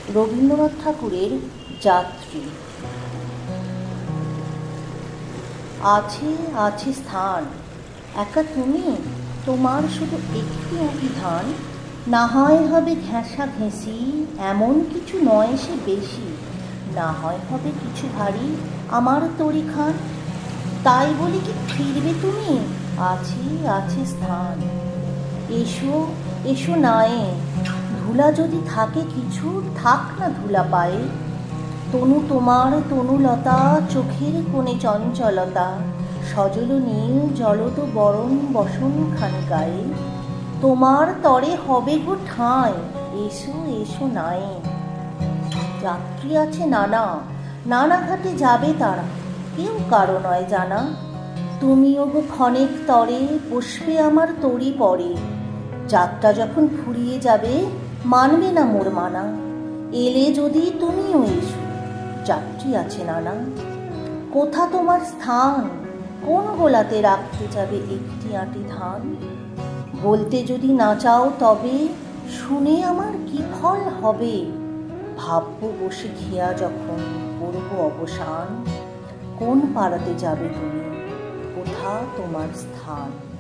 রবীন্দ্রনাথ ঠাকুরের যাত্রী। আছে আছে স্থান, একা তুমি, তোমার শুধু একটি আঁটি ধান। না হয় হবে ঘেঁষা ঘেঁষি, এমন কিছু নয় সে বেশি। না হয় হবে কিছু ভারী, আমার তরি খান। তাই বলি কি ফিরবে তুমি, আছে আছে স্থান। এসো এসো নায়ে, ধুলা যদি থাকে কিছু, থাক না ধুলা পায়ে। তনু তোমার তনুলতা, চোখের কোণে চঞ্চলতা, সজল নীল জলদ বরণ বসন খানি গায়ে। তোমার তরে হবে গো ঠাঁই, এসো এসো নায়ে। যাত্রী আছে নানা, নানা ঘাটে যাবে তারা, কেউ কারো নয় জানা। তুমিও গো ক্ষণেক তরে বসবে আমার তরি পরে। যাত্রা যখন ফুরিয়ে যাবে, মানবে না মোর মানা। এলে যদি তুমিও এসো, যাত্রী আছে নানা। কোথা তোমার স্থান, কোন গোলাতে রাখতে যাবে একটি আঁটি ধান? বলতে যদি না চাও তবে, শুনে আমার কি ফল হবে? ভাববো বসে খেয়া যখন করব অবসান। কোন পাড়াতে যাবে তুমি, কোথা তোমার স্থান?